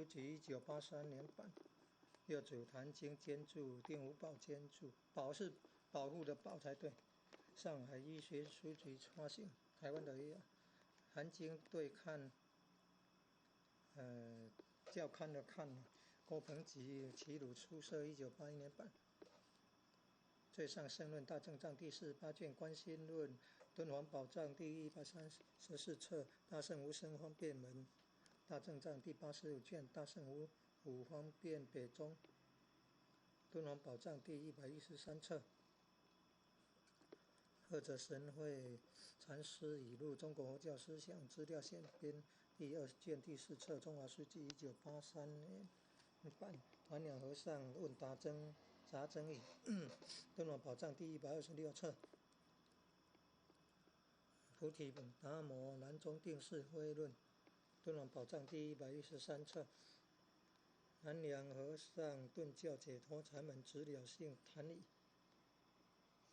书局1983年版。六祖坛经监注，丁五宝监注，宝是保护的宝才对。上海医学书局发行，台湾的也有。坛经对看，校刊的看，郭鹏吉齐鲁出社1981年版。最上圣论大正藏第48卷，观心论敦煌宝藏第134册，大圣无生方便门大正藏第85卷，大圣无方便北宗敦煌宝藏第113册。赫哲神会禅师语录，中国佛教思想资料选编第2卷第4册，中华书记1983年版。南两和尚问答杂真语，敦煌宝藏第126册。菩提达摩南宗定释慧论，敦煌宝藏第113册。南梁和尚顿教解脱禅门直了性谈语，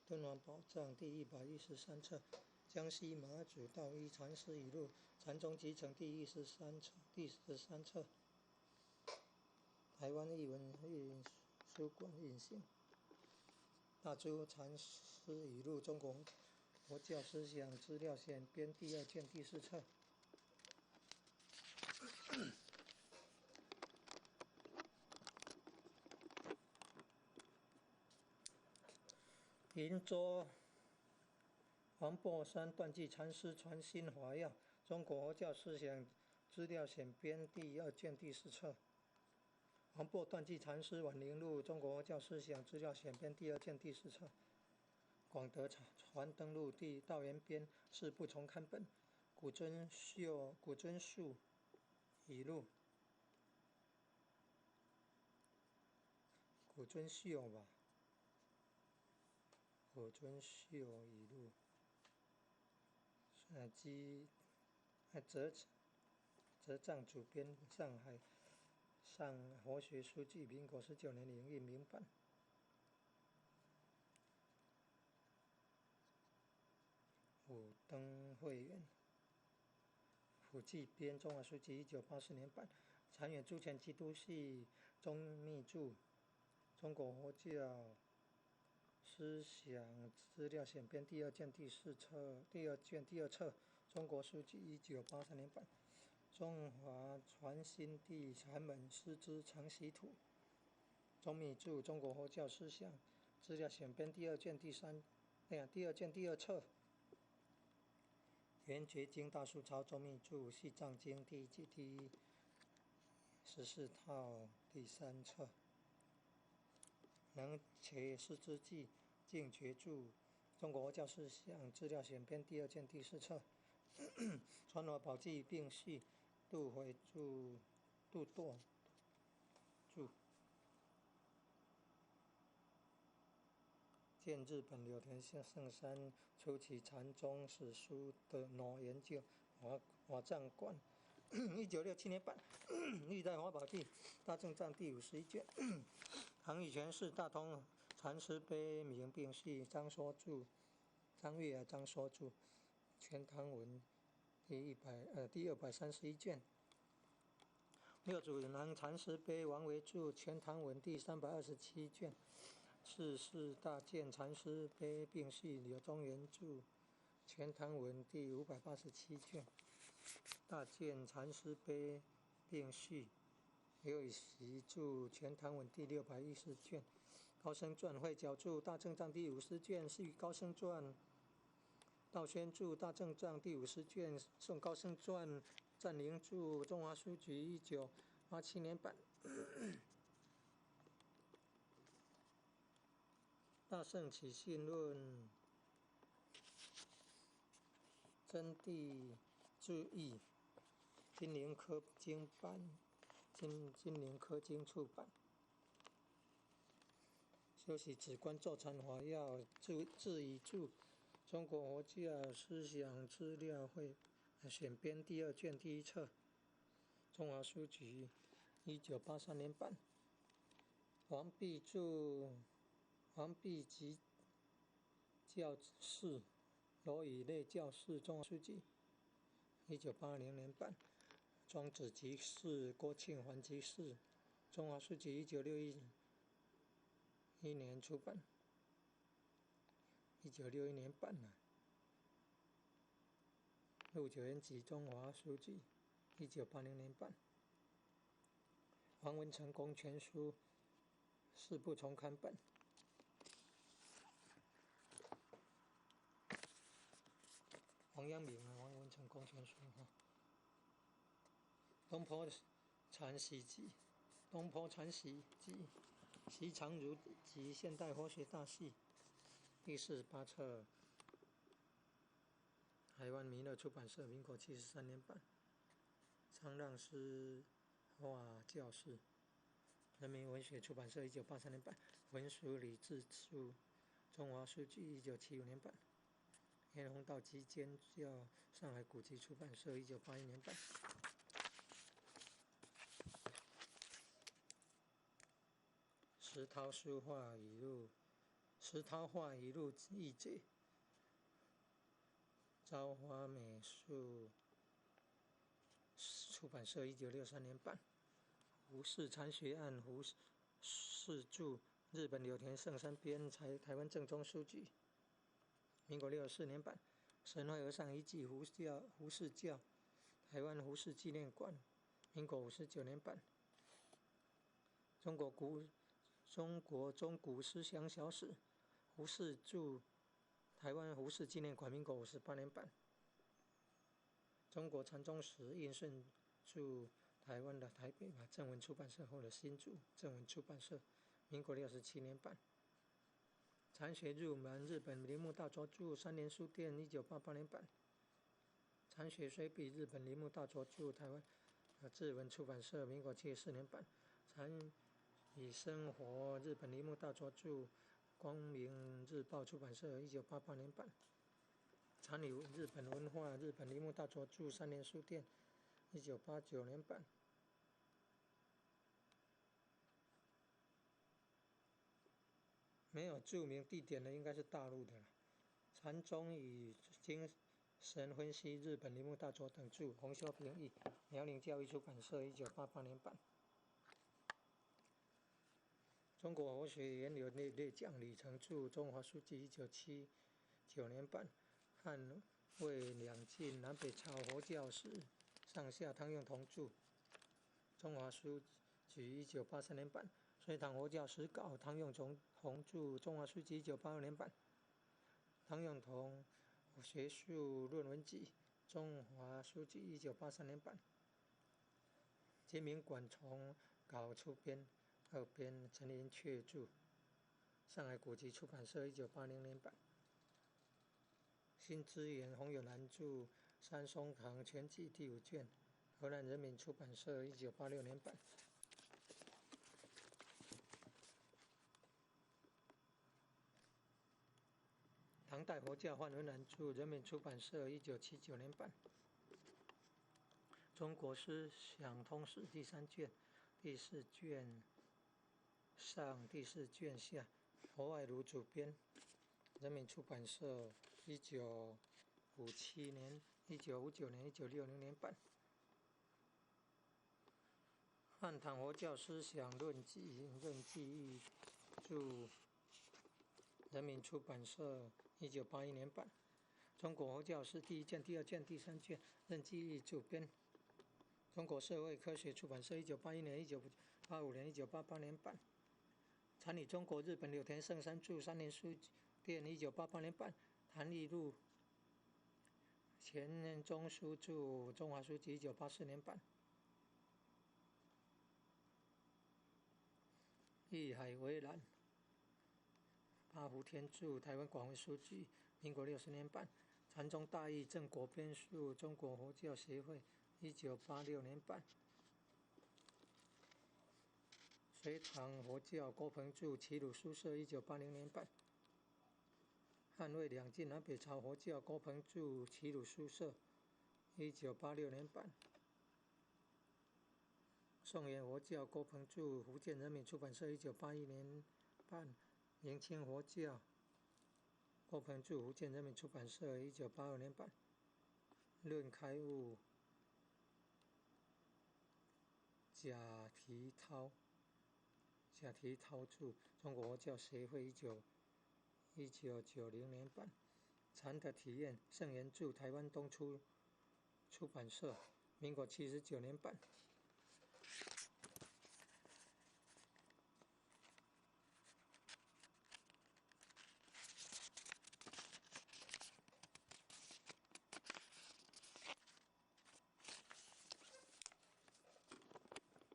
敦煌宝藏第113册。江西马祖道一禅师语录，禅宗集成第13册。台湾译文印书馆印行。大珠禅师语录，中国佛教思想资料选编第2卷第4册。银州黄檗山断际禅师传心法要，中国佛教思想资料选编第2卷第4册。黄檗断际禅师晚年录，中国佛教思想资料选编第2卷第4册。广德传灯录第道元编是不重刊本。古尊述语录，古尊秀吧，古尊秀语录，泽藏主编，上海上佛学书记，民国19年营运明版。武登会员，辅记编，中华书记1984年版。禅远诸前基督系宗密注，中国佛教思想资料选编第2卷第4册，第2卷第2册，中国书记1983年版。中华传心地禅门师资常习图，宗密注，中国佛教思想资料选编第2卷第2卷第2册。圆觉经大述抄，宗密注，西藏经第1季第14套第3册。能且师之记净觉注，中国佛教思想资料选编第2卷第4册。传法宝记并序，杜回注，杜舵注。见日本柳田圣山初期禅宗史书的挪研究，华藏馆1967年版。历代华宝记大正藏第51卷。唐以前是大通禅师碑名并序，张悦张说注，全唐文第231卷。六祖南禅师碑王维注，全唐文第327卷。四大见禅师碑并序，柳宗元注，全唐文第587卷。大见禅师碑并序，刘禹锡注，全唐文第614卷。高僧传会角注，大正藏第50卷。续高僧传，道宣注，大正藏第50卷。宋高僧传，占灵注，中华书局1987年版。大圣起信论真谛注译，金陵科经版，金陵科经出版。修习止观坐禅法要自语注，中国佛教思想资料会选编第2卷第1册，中华书局1983年版。王弼注，王弼及教士，罗语类教士，中华书记1980年版。庄子集市、郭庆桓集市，中华书局1961年出版，1961年版了。陆九渊集中华书局，1980年版。王文成公全书4部重刊本。王阳明啊，王文成公全书哈。东坡禅习记，东坡禅习记，习常如及现代佛学大系，第48册，台湾弥勒出版社，民国73年版。沧浪诗画教室，人民文学出版社1983年版。文殊李志书，中华书局1975年版。严弘道及监教，上海古籍出版社1981年版。石涛书画语录，石涛画语录译解，朝花美术出版社1963年版。胡适禅学案，胡适著，日本柳田圣山编，台湾正宗书局，民国64年版。神会和尚遗迹，胡适教，台湾胡适纪念馆，民国59年版。中国中古思想小史，胡适著，台湾胡适纪念馆，民国58年版。中国禅宗史，印顺著，台湾的台北正文出版社或者新著正文出版社，民国67年版。禅学入门，日本铃木大拙著，三联书店1988年版。禅学随笔，日本铃木大拙著，台湾志文出版社，民国74年版。禅与生活，日本铃木大拙著，光明日报出版社1988年版。禅与日本文化，日本铃木大拙著，三联书店1989年版。没有注明地点的应该是大陆的了。禅宗与精神分析，日本铃木大拙等著，洪修平译，辽宁教育出版社1988年版。中国佛学源流列讲，李成著，中华书局1979年版。汉魏两晋南北朝佛教史，上下汤用同著，中华书局1983年版。隋唐佛教史稿，汤用同著，中华书局1982年版。汤用同学术论文集，中华书局1983年版。金明馆从稿出编，二编陈寅恪著，上海古籍出版社1980年版。新知源洪友兰著，三松堂全集第5卷，荷兰人民出版社1986年版。唐代佛教范文澜著，人民出版社1979年版。中国思想通史第3卷，第4卷上，第4卷下，侯外庐主编，人民出版社1959年、1960年版。汉唐佛教思想论记，任继义著，人民出版社1981年版。中国佛教史第1卷、第2卷、第3卷，任继义主编，中国社会科学出版社1981年、1985年、1988年版。禅与中国，日本柳田圣山著，三联书店1988年版。谭义录，钱钟书著，中华书局1984年版。义海为览，八福天著，台湾广文书局，民国60年版。禅宗大义，郑国编述，中国佛教协会1986年版。隋唐佛教，郭鹏著，齐鲁书社1980年版。汉魏两晋南北朝佛教，郭鹏著，齐鲁书社1986年版。宋元佛教，郭鹏著，福建人民出版社1981年版。明清佛教，郭鹏著，福建人民出版社1982年版。论开悟，贾提涛著，中国佛教协会1990年版。禅的体验，圣严著，台湾东出版社，民国79年版。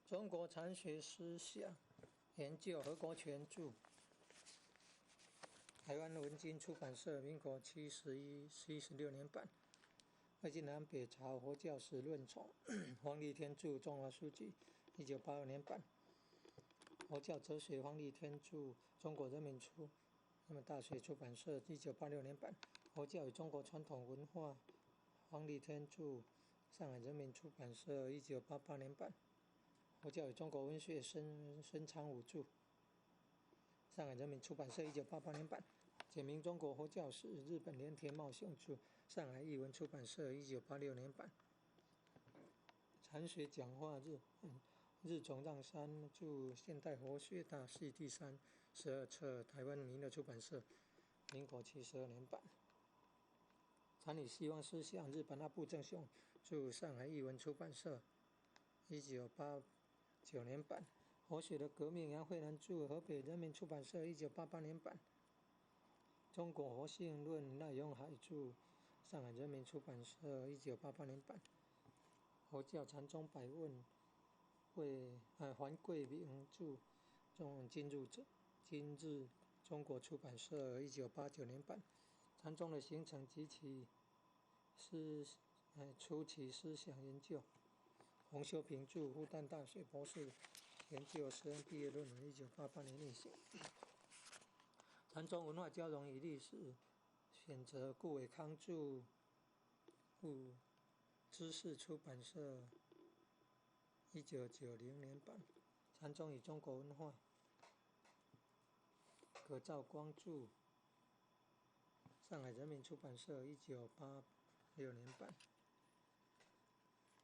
中国禅学思想研究，何国权著，台湾文津出版社，民国76年版。魏晋南北朝佛教史论丛，黄立天著，中华书局1982年版。佛教哲学，黄立天著，中国人民大学出版社1986年版。佛教与中国传统文化，黄立天著，上海人民出版社1988年版。佛教与中国文学，孙昌武著，上海人民出版社1988年版。简明中国佛教史，日本连田茂雄著，上海译文出版社1986年版。禅学讲话，日总让山著，现代佛学大系第32册，台湾民乐出版社，民国72年版。禅与西方思想，日本阿部正雄著，上海译文出版社1989年版。佛学的革命，杨惠兰著，河北人民出版社1988年版。中国佛性论，赖永海著，上海人民出版社1988年版。佛教禅宗百问，黄桂明著，今日中国出版社1989年版。禅宗的形成及其初期思想研究，洪修平著，复旦大学博士研究实验毕业论文1988年译写。禅宗文化交融与历史选择，顾伟康著，知识出版社1990年版。禅宗与中国文化，葛兆光著，上海人民出版社1986年版。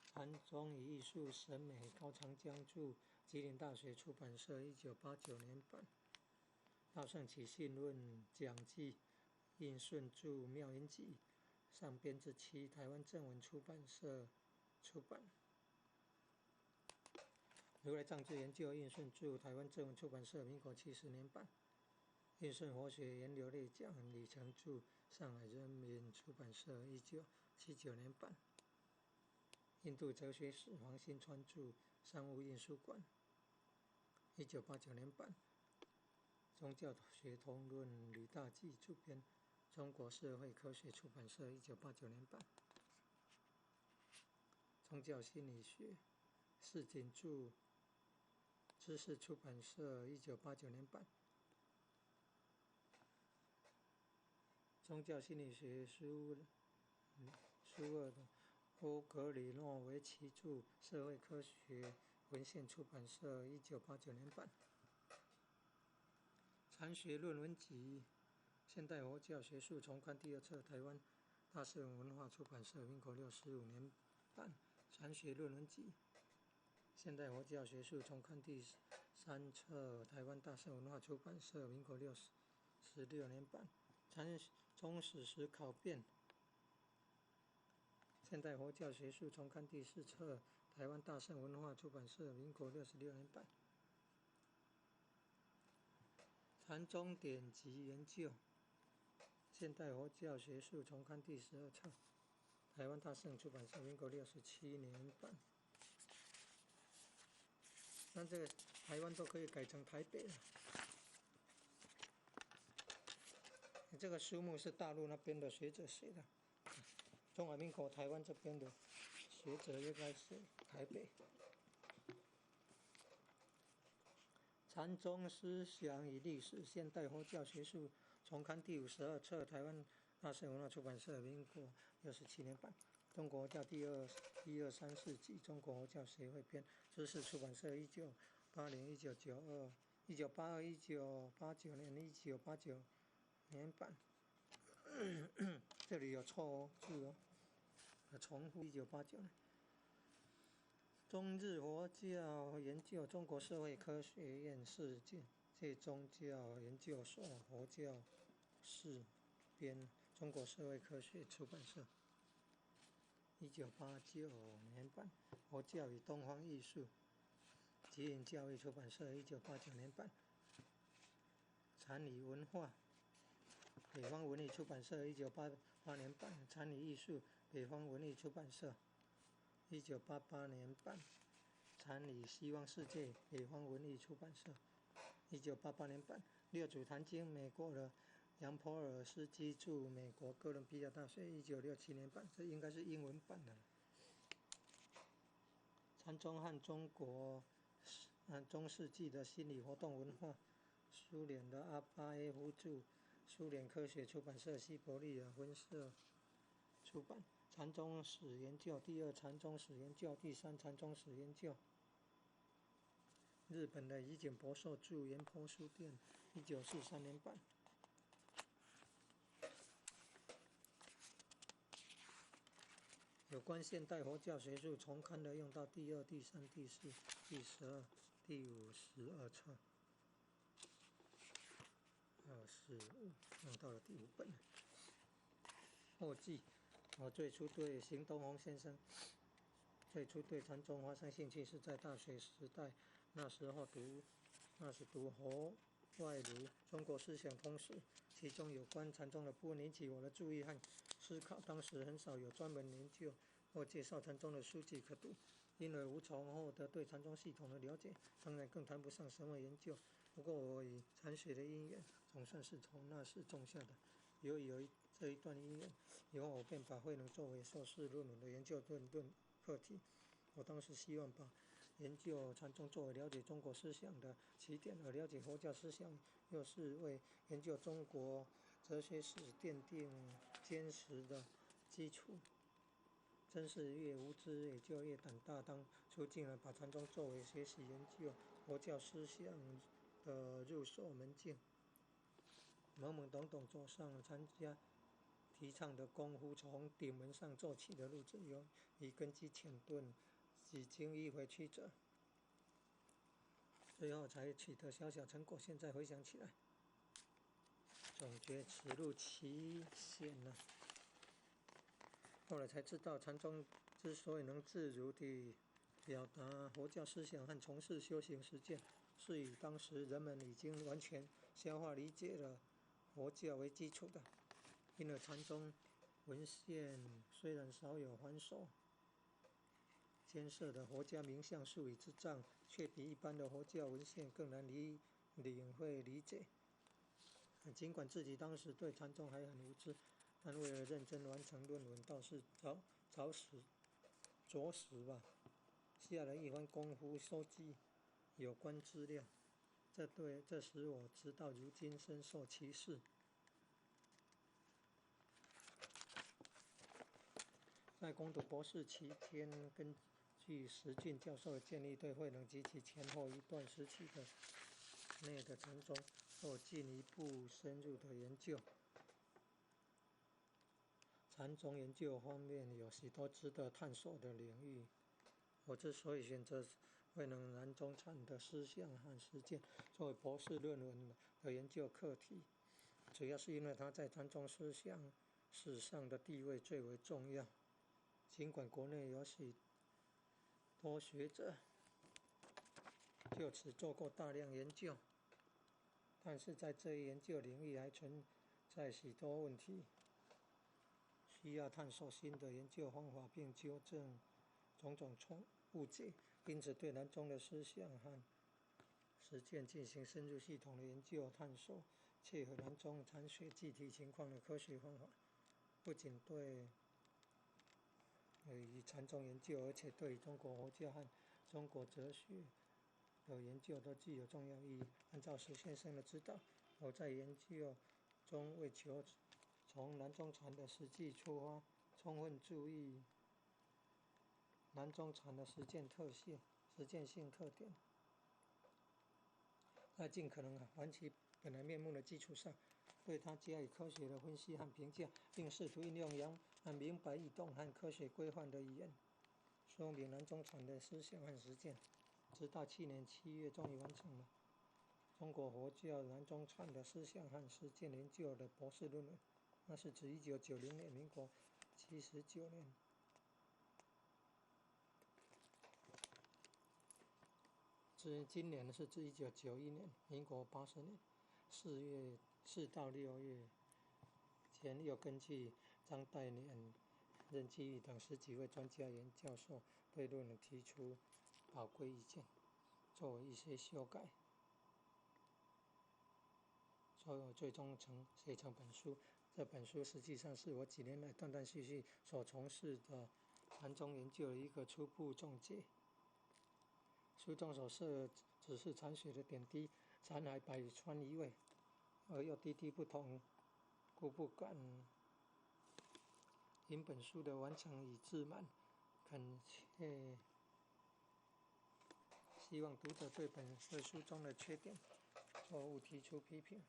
禅宗与艺术审美，高长江著，吉林大学出版社1989年版。大圣起信论讲记，印顺著，妙音集上编之7，台湾正文出版社出版。如来藏智研究，印顺著，台湾正文出版社，民国70年版。印顺佛学源流类讲，李成著，上海人民出版社1979年版。印度哲学史，黄新川著，商务印书馆1989年版。宗教学通论，吕大纪主编，中国社会科学出版社1989年版。宗教心理学，释锦著，知识出版社1989年版。宗教心理学书2的欧格里诺维奇著，社会科学文献出版社1989年版。禅学论文集，现代佛教学术丛刊第2册，台湾大圣文化出版社，民国65年版。禅学论文集，现代佛教学术丛刊第3册，台湾大圣文化出版社，民国16年版。禅宗史实考辨，现代佛教学术丛刊第4册，台湾大圣文化出版社，民国66年版。禅宗典籍研究，现代佛教学术丛刊第12册，台湾大圣出版社，民国67年版。那这个台湾都可以改成台北了。这个书目是大陆那边的学者写的，中华民国台湾这边的学者应该是台北。禅宗思想与历史，现代佛教学术丛刊第52册，台湾大圣文化出版社，民国67年版。中国佛教第1、2、3世纪，中国佛教协会编，知识出版社1980、1992、1982、1989年、1989年版。这里有错字哦，有重复1989年。中日佛教研究中国社会科学院世界宗教研究所佛教史编，中国社会科学出版社，1989年版。佛教与东方艺术，吉林教育出版社1989年版。禅理文化，北方文艺出版社1988年版。禅理艺术，北方文艺出版社1988年版。禅理希望世界，北方文艺出版社1988年版。六祖坛经，美国的杨波尔斯基驻美国哥伦比亚大学1967年版，这应该是英文版的。禅宗和中世纪的心理活动文化，苏联的阿巴耶夫著，苏联科学出版社西伯利亚分社出版。禅宗史研究，第二禅宗史研究，第三禅宗史研究。日本的伊井博寿著，岩坡书店1943年版。有关现代佛教学术重刊的，用到第2、第3、第4、第12、第52册，25用到了第5本。后记，我最初对邢东宏先生最初对禅宗发生兴趣是在大学时代，那时读侯外儒中国思想通史，其中有关禅宗的部分引起我的注意和思考。当时很少有专门研究或介绍禅宗的书籍可读，因而无从获得对禅宗系统的了解，当然更谈不上什么研究。不过我与禅学的因缘总算是从那时种下的。由于有这一段因缘，以后我便把慧能作为硕士论文的研究论课题。我当时希望把研究禅宗作为了解中国思想的起点，而了解佛教思想又是为研究中国哲学史奠定坚实的基础。真是越无知也就越胆大，当初竟然把禅宗作为学习研究佛教思想的入手门径。懵懵懂懂走上禅家提倡的功夫从顶门上做起的路子，由于根基浅钝，几经迂回曲折，最后才取得小小成果。现在回想起来，总觉此路奇险了。后来才知道，禅宗之所以能自如地表达佛教思想和从事修行实践，是以当时人们已经完全消化理解了佛教为基础的。因而禅宗文献虽然少有繁琐艰涩的佛家名相术语之藏，却比一般的佛教文献更难领会理解。尽管自己当时对禅宗还很无知，但为了认真完成论文，倒是着实下了一番功夫收集有关资料。这使我直到如今深受其事。在攻读博士期间，根据石俊教授的建议，对慧能及其前后一段时期内的禅宗做进一步深入的研究。禅宗研究方面有许多值得探索的领域。我之所以选择慧能南宗禅的思想和实践作为博士论文的研究课题，主要是因为他在禅宗思想史上的地位最为重要。尽管国内有许多学者就此做过大量研究，但是在这一研究领域还存在许多问题，需要探索新的研究方法并纠正种种误解。因此对南宗的思想和实践进行深入系统的研究探索，切合南宗禅学具体情况的科学方法，不仅对于禅宗研究，而且对于中国佛教和中国哲学的研究都具有重要意义。按照石先生的指导，我在研究中为求从南宗禅的实际出发，充分注意南宗禅的实践性特点，在尽可能还其本来面目的基础上，对它加以科学的分析和评价，并试图运用明白易懂和科学规范的语言，说明南中传的思想和实践，直到去年7月终于完成了中国佛教南中传的思想和实践研究的博士论文，那是指1990年，民国79年。今年是至1991年，民国80年4到6月前，又根据张岱年、任继玉等10几位专家研教授对论文提出宝贵意见，作为一些修改，最终写成本书。这本书实际上是我几年来断断续续所从事的南宗研究的一个初步总结。书中所涉只是禅学的点滴，禅海百川一味，而又滴滴不同，故不敢因本书的完成与自满，恳切希望读者对本书中的缺点、错误提出批评。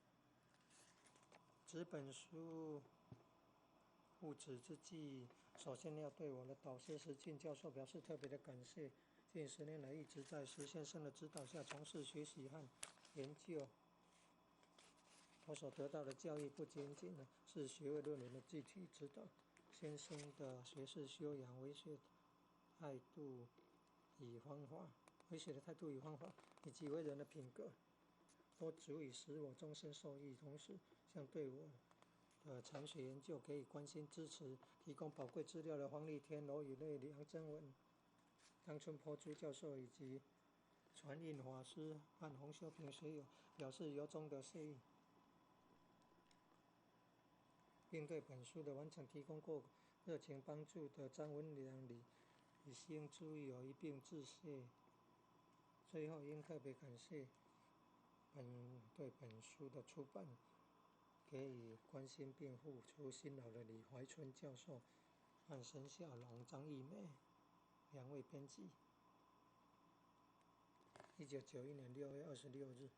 指本书物质之际，首先要对我的导师石进教授表示特别的感谢。近10年来一直在石先生的指导下从事学习和研究，我所得到的教育不仅仅是学位论文的具体指导，先生的学识修养、为学的态度与方法，以及为人的品格，都足以使我终身受益。同时，向对我的禅学研究给予关心支持、提供宝贵资料的黄立天、罗宇类、梁真文、张春波朱教授以及传印法师和洪秀平学友表示由衷的谢意，并对本书的完成提供过热情帮助的张文良、李兴诸友一并致谢。最后应特别感谢对本书的出版给予关心并付出辛劳的李怀春教授和沈小龙、张义美2位编辑。1991年6月26日。